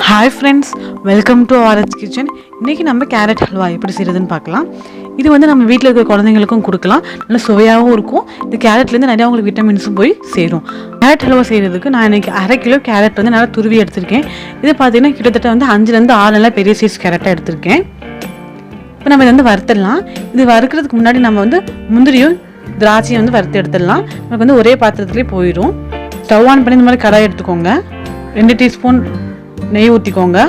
Hi friends, welcome to RH kitchen. இன்றைக்கி நம்ம carrot halwa எப்படி செய்கிறதுன்னு பார்க்கலாம். இது வந்து நம்ம வீட்டில் இருக்கிற குழந்தைங்களுக்கும் கொடுக்கலாம், நல்லா சுவையாகவும் இருக்கும். இந்த கேரட்லேருந்து நிறையா உங்களுக்கு விட்டமின்ஸும் போய் சேரும். கேரட் ஹல்வா செய்கிறதுக்கு நான் இன்றைக்கி 1/2 கிலோ கேரட் வந்து நல்லா துருவி எடுத்திருக்கேன். இது பார்த்தீங்கன்னா கிட்டத்தட்ட வந்து 5லேருந்து 6 நல்லா பெரிய சைஸ் கேரட்டாக எடுத்திருக்கேன். இப்போ நம்ம இதை வந்து வறுத்துடலாம். இது வறுக்கிறதுக்கு முன்னாடி நம்ம வந்து முந்திரியும் திராட்சையும் வந்து வறுத்து எடுத்துடலாம். நமக்கு வந்து ஒரே பாத்திரத்துலேயே போயிடும். ஸ்டவ் ஆன் பண்ணி இந்த மாதிரி கடாய் எடுத்துக்கோங்க. 2 டீஸ்பூன் நெய் ஊற்றிக்கோங்க.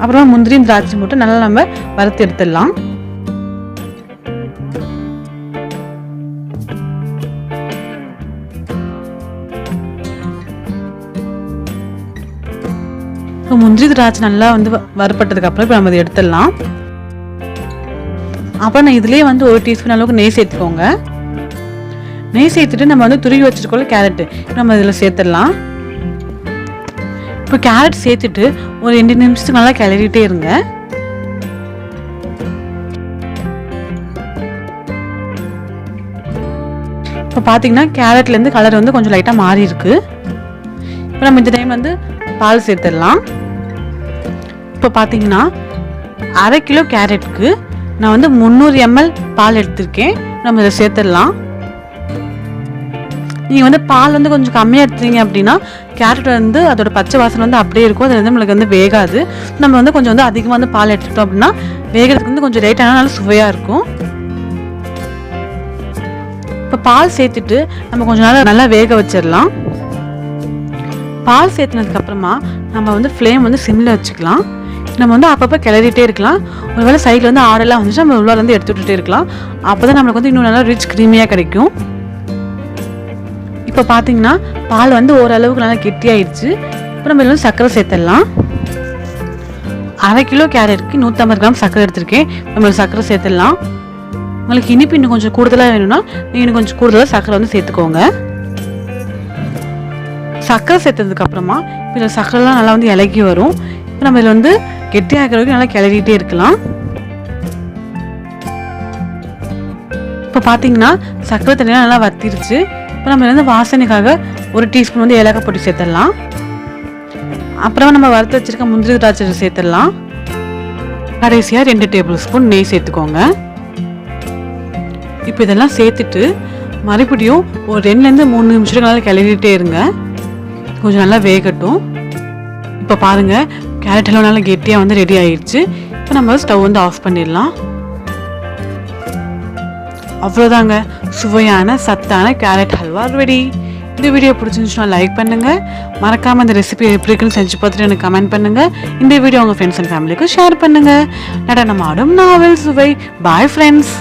அப்புறமா முந்திரியும் திராட்சை போட்டு நல்லா நம்ம வறுத்து எடுத்துடலாம். இப்போ முந்திரி திராட்சை நல்லா வந்து வறுப்பட்டதுக்கு அப்புறம் இப்போ நம்ம அதை எடுத்துடலாம். அப்புறம் நான் இதுலேயே வந்து 1 டீஸ்பூன் அளவுக்கு நெய் சேர்த்துக்கோங்க. நெய் சேர்த்துட்டு நம்ம வந்து துருவி வச்சுருக்கோம்ல கேரட்டு, நம்ம இதில் சேர்த்துடலாம். இப்போ கேரட் சேர்த்துட்டு ஒரு 2 நிமிஷத்துக்கு நல்லா கிளறிட்டே இருங்க. இப்போ பார்த்தீங்கன்னா கேரட்லேருந்து கலர் வந்து கொஞ்சம் லைட்டாக மாறி இருக்கு. இப்போ நம்ம இந்த டைம் வந்து பால் சேர்த்துடலாம். இப்போ பார்த்தீங்கன்னா 1/2 கிலோ கேரட்டுக்கு நான் வந்து 300 ml பால் எடுத்திருக்கேன். நம்ம இதை சேர்த்துடலாம். நீங்கள் வந்து பால் வந்து கொஞ்சம் கம்மியாக எடுத்தீங்க அப்படின்னா கேரட் வந்து அதோட பச்சை வாசனை வந்து அப்படியே இருக்கும், அது வந்து நம்மளுக்கு வந்து வேகாது. நம்ம வந்து கொஞ்சம் வந்து அதிகமாக வந்து பால் எடுத்துட்டோம் அப்படின்னா வேகிறதுக்கு வந்து கொஞ்சம் லேட் ஆனால் சுவையாக இருக்கும். இப்போ பால் சேர்த்துட்டு நம்ம கொஞ்சம் நேரம் நல்லா வேக வச்சிடலாம். பால் சேர்த்துனதுக்கப்புறமா நம்ம வந்து ஃப்ளேம் வந்து சிம்மில் வச்சுக்கலாம். நம்ம வந்து அப்பப்போ கிளறிட்டே இருக்கலாம். ஒருவேளை சைடில் வந்து ஆடெல்லாம் வந்துச்சு நம்ம உள்ளே வந்து எடுத்து விட்டுட்டே இருக்கலாம். அப்போ தான் நம்மளுக்கு வந்து இன்னும் நல்லா ரிச் க்ரீமியாக கிடைக்கும். இப்போ பார்த்தீங்கன்னா பால் வந்து ஓரளவுக்கு நல்லா கெட்டியாயிடுச்சு. இப்போ நம்ம இதில் சர்க்கரை சேர்த்துடலாம். 1/2 கிலோ கேரட்டுக்கு 150 கிராம் சர்க்கரை எடுத்திருக்கேன். நம்ம சர்க்கரை சேர்த்துடலாம். உங்களுக்கு இனிப்பு இன்னும் கொஞ்சம் கூடுதலாக வேணும்னா நீங்கள் இன்னும் கொஞ்சம் கூடுதலாக சர்க்கரை வந்து சேர்த்துக்கோங்க. சர்க்கரை சேர்த்ததுக்கு அப்புறமா இப்போ இதில் சர்க்கரைலாம் நல்லா வந்து இலகி வரும். இப்போ நம்ம இதில் வந்து கெட்டியாக வரைக்கும் நல்லா கிளறிட்டே இருக்கலாம். இப்போ பார்த்தீங்கன்னா சர்க்கரை தண்ணியெலாம் நல்லா வத்திருச்சு. இப்போ நம்ம வந்து வாசனைக்காக 1 டீஸ்பூன் வந்து ஏலக்காய் பொடி சேர்த்துடலாம். அப்புறமா நம்ம வறுத்து வச்சிருக்க முந்திரி திராட்சை சேர்த்துடலாம். கடைசியாக 2 டேபிள் ஸ்பூன் நெய் சேர்த்துக்கோங்க. இப்போ இதெல்லாம் சேர்த்துட்டு மறுபடியும் ஒரு 2லேருந்து 3 நிமிஷத்துக்கு நல்லா கிளறிட்டே இருங்க. கொஞ்சம் நல்லா வேகட்டும். இப்போ பாருங்கள் கேரட் எல்லாம் நல்லா கெட்டியாக வந்து ரெடி ஆயிடுச்சு. இப்போ நம்ம ஸ்டவ் வந்து ஆஃப் பண்ணிடலாம். அவ்வளோதாங்க, சுவையான சத்தான கேரட் ஹல்வா ரெடி. இந்த வீடியோ பிடிச்சிருந்துச்சுன்னா லைக் பண்ணுங்கள். மறக்காமல் இந்த ரெசிபி எப்படி இருக்குன்னு செஞ்சு பார்த்துட்டு எனக்கு கமெண்ட் பண்ணுங்கள். இந்த வீடியோ உங்கள் ஃப்ரெண்ட்ஸ் அண்ட் ஃபேமிலிக்கு ஷேர் பண்ணுங்கள். நடனமாடும் நாவல் சுவை. Bye friends.